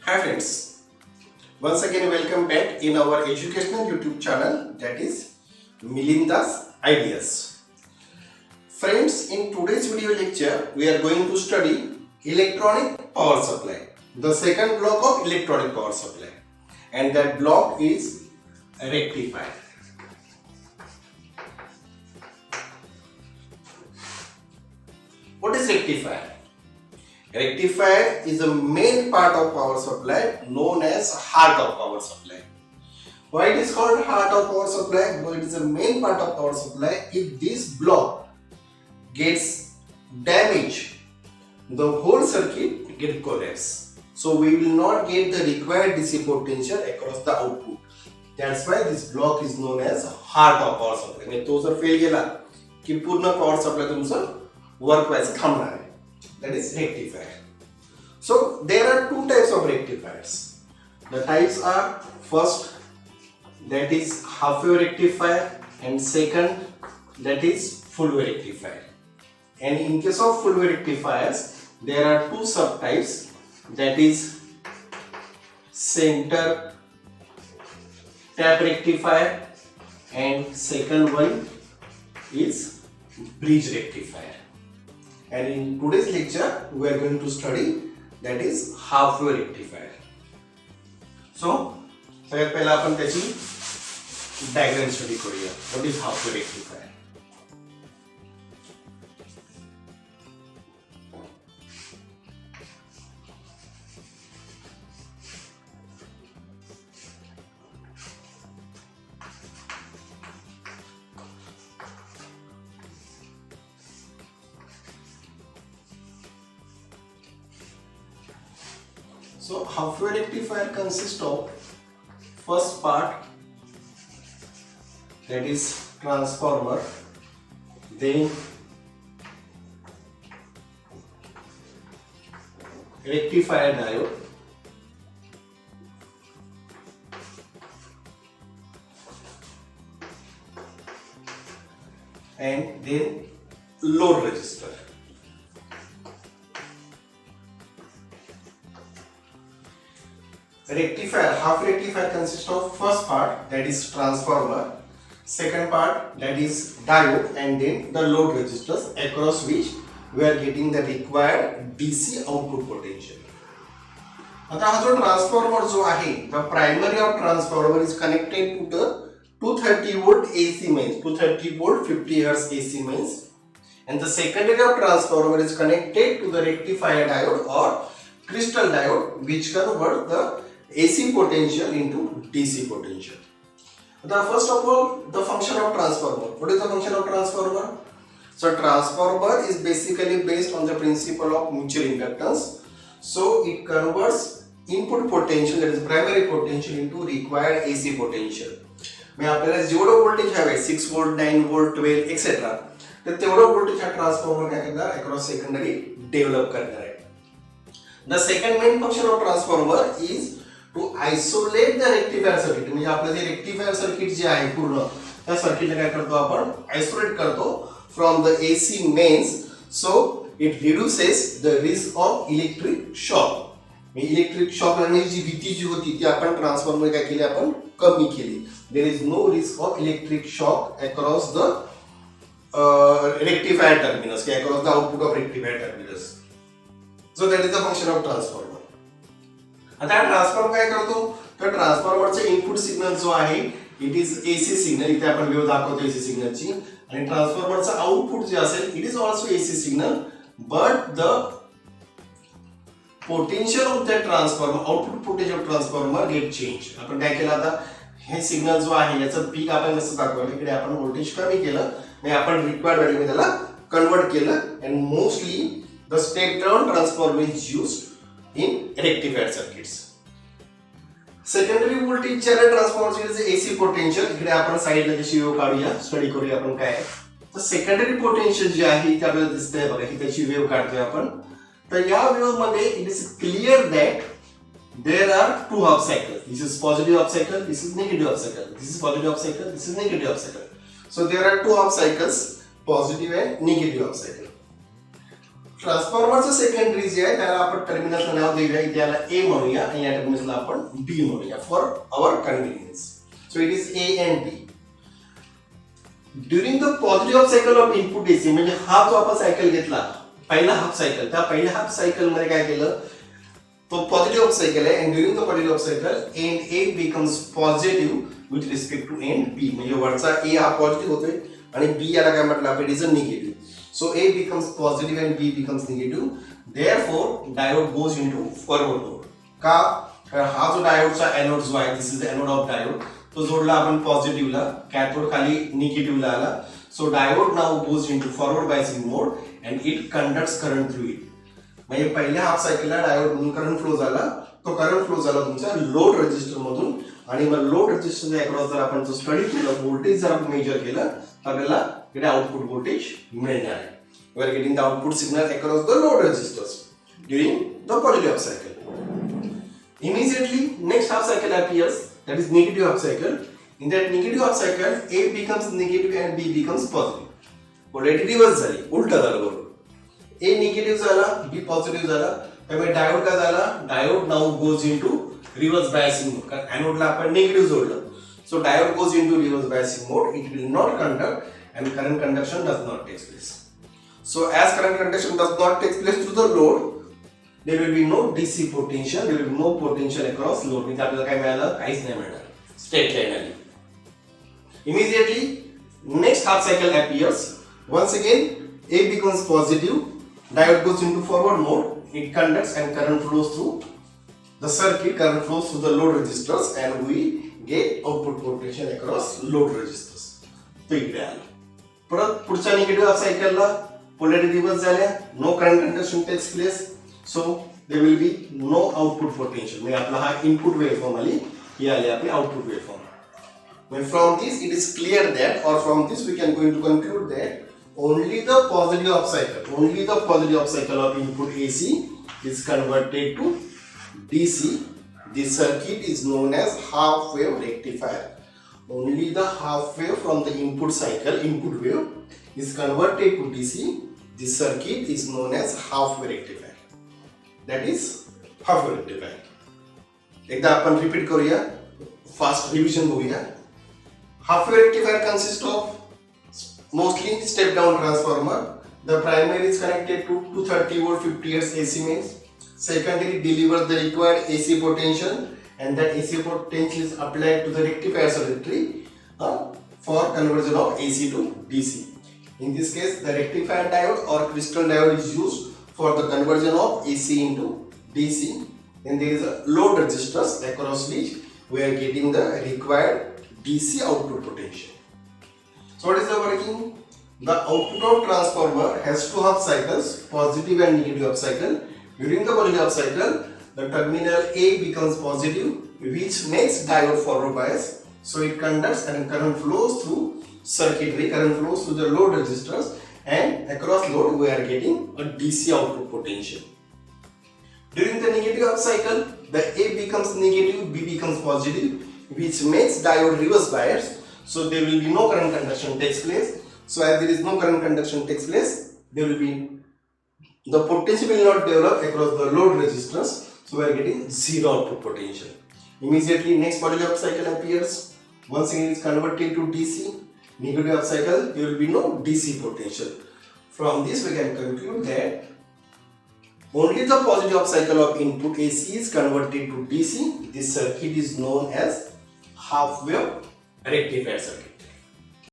Hi friends, once again welcome back in our educational YouTube channel, that is Milinda's Ideas. Friends, in today's video lecture we are going to study electronic power supply, the second block of electronic power supply, and that block is rectifier. What is rectifier? Rectifier is a main part of power supply known as heart of power supply. Why it is called heart of power supply? Because it is a main part of power supply. If this block gets damaged, the whole circuit gets collapsed. So we will not get the required DC potential across the output. That's why this block is known as heart of power supply. म्हणजे तो जर fail गेला की पूर्ण power supply तुमचं work व्हायचं थांबणार आहे. That is rectifier. So there are two types of rectifiers. The types are first, that is half wave rectifier, and second, that is full wave rectifier. And in case of full wave rectifiers, there are two subtypes, that is center tap rectifier and second one is bridge rectifier. And in today's lecture we are going to study that is half wave rectifier. So सगळ्यात पहिला आपण त्याची diagram study करूया. What is half wave rectifier? So half wave rectifier consists of first part, that is transformer, then rectifier diode, and then load resistor. Rectifier, half rectifier consists of first part, that is transformer, second part, that is diode, and then the load resistors across which we are getting the required DC output potential. आता हा जो transformer जो आहे, the primary of transformer is connected to the 230 volt AC mains, 230 volt 50 Hz AC mains, and the secondary of transformer is connected to the rectifier diode or crystal diode, which convert the AC potential into DC potential. Now, first of all, the function of transformer. What is the function of transformer? So, transformer is basically based on the principle of mutual inductance. So, it converts input potential, that is primary potential, into required AC potential. म्हणजे आपल्याला जेवढं voltage हवे 6 volt, 9 volt, 12 etc. तर तेवढं voltage हा transformer काय करणार across secondary develop करणार आहे. The second main function of transformer is to isolate the rectifier circuit. म्हणजे आपलं जे rectifier circuit जे आहे पूर्ण त्या सर्किटला काय करतो आपण आयसोलेट करतो from the AC mains, so it reduces the risk of electric shock. म्हणजे इलेक्ट्रिक शॉक लागण्याची जी भीती जी होती ती आपण ट्रान्सफॉर्मर काय केली आपण कमी केली. There is no risk of electric shock across the rectifier terminus, across the output of rectifier terminus. So that is the function of transformer. आता ट्रान्सफॉर्मर काय करतो तर ट्रान्सफॉर्मरचा इनपुट सिग्नल जो आहे इट इज एसी सिग्नल. इथे आपण wave दाखवतो AC सिग्नलची, आणि ट्रान्सफॉर्मरचा आउटपुट जे असेल it is also AC signal, but the potential of the transformer, output potential of transformer get change. आपण काय केलं आता हे सिग्नल जो आहे याचं पीक आपण कसं दाखवलं, इकडे आपण व्होल्टेज कमी केलं आणि आपण रिक्वायर्ड व्हॅल्यू मध्ये त्याला कन्वर्ट केलं, and mostly the step down transformer is used in rectifier circuits. Secondary voltage channel transformer is AC potential. इकडे आपण साइडला जशी वेव्ह काढूया, स्टडी करूया आपण काय. तर सेकंडरी पोटेन्शियल जे आहे ते आपल्याला दिसतंय बघा, ही त्याची वेव्ह काढतोय आपण. तर या वेव्ह मध्ये it is clear that there are two half cycles. This is positive half cycle, this is negative half cycle. This is positive half cycle, this is negative half cycle. So there are two half cycles, positive and negative half cycle. ट्रान्सफॉर्मरचं secondary जे आहे त्याला आपण टर्मिनलचं नाव देऊया, इथे याला ए म्हणूया आणि या टर्मिनलला आपण बी म्हणूया for our convenience. So it is A and B. During the positive half cycle of input AC, म्हणजे हा जो आपण सायकल घेतला पहिला हाफ सायकल, त्या पहिल्या हाफ सायकल मध्ये काय केलं, तो पॉझिटिव्ह हाफ सायकल आहे. And during the positive half cycle and A becomes positive with respect to and B, म्हणजे वरचा ए हा पॉझिटिव्ह होतोय आणि बी याला काय म्हटलं आपण, it is a negative. So A becomes positive and B becomes negative. Therefore, diode goes into forward mode. का? कारण हा जो डायोडचा एनोड जो आहे, this is the anode of diode, तो जोडला आपण पॉझिटिव्हला, कॅथोड खाली निगेटिव्हला आला. So diode now goes into forward biasing mode and it conducts current through it. म्हणजे पहिल्या हाफ सायकलला डायोड मधून करंट फ्लो झाला, तो करंट फ्लो झाला तुमच्या लोड रेजिस्टर मधून, आणि मग लोड रेजिस्टरच्या अक्रॉस जर आपण स्टडी केलं, व्होल्टेज जर आपण मेजर केलं तर आपल्याला इकडे आउटपुट व्होल्टेज मिळणार आहे. We are getting the output signal across the load resistors during the positive half cycle. Immediately next half cycle appears, that is negative half cycle. In that negative half cycle, A becomes negative and B becomes positive. Polarity reverse झाली, उलटा झालं बरोबर. A negative झाला, B positive झाला, त्यामुळे diode काय झाला, diode now goes into reverse biasing mode. कारण एनोडला आपण निगेटिव्ह जोडलं. So diode goes into reverse biasing mode. It will not conduct and current conduction does not take place. So as current conduction does not take place through the load, there will be no DC potential, there will be no potential across load. म्हणजे आपल्याला काय मिळालं, काहीच नाही मिळणार, straight line आली. Immediately next half cycle appears. Once again A becomes positive, diode goes into forward mode, it conducts and current flows through the circuit, current flows through the load resistors and we get output potential across load resistors. तो इकडे आला. परत पुढच्या negative half सायकलला polarity reverse झाल्या, no current conduction takes place, so there will be no output potential. म्हणजे आपला हा input waveform आली, ही आली आपली output waveform. From this it is clear that, or from this we can going to conclude that only the positive half cycle of input AC is converted to DC. This circuit is known as half wave rectifier. Only the half wave from the input cycle, input wave is converted to DC. This circuit is known as half wave rectifier. That is half wave rectifier. एकदा आपण repeat करूया, fast revision बघूया. Half wave rectifier consists of mostly step down transformer. The primary is connected to 230 volt 50 hertz AC mains. Secondary delivers the required AC potential and that AC potential is applied to the rectifier circuitry for conversion of AC to DC. In this case, the rectifier diode or crystal diode is used for the conversion of AC into DC. Then there is a load resistors across which we are getting the required DC output potential. So what is the working? The output of transformer has two half cycles, positive and negative half cycle. During the positive half cycle, the terminal A becomes positive, which makes diode forward bias. So it conducts and current flows through circuitry, current flows through the load resistors, and across load we are getting a DC output potential. During the negative half cycle, the A becomes negative, B becomes positive, which makes diode reverse bias. So there will be no current conduction takes place. So as there is no current conduction takes place, there will be the potential will not develop across the load resistors. So we are getting zero output potential. Immediately next positive half cycle appears. Once again it is converted to DC. Negative half cycle, there will be no DC potential. From this we can conclude that only the positive half cycle of input AC is converted to DC. This circuit is known as half wave rectifier circuit.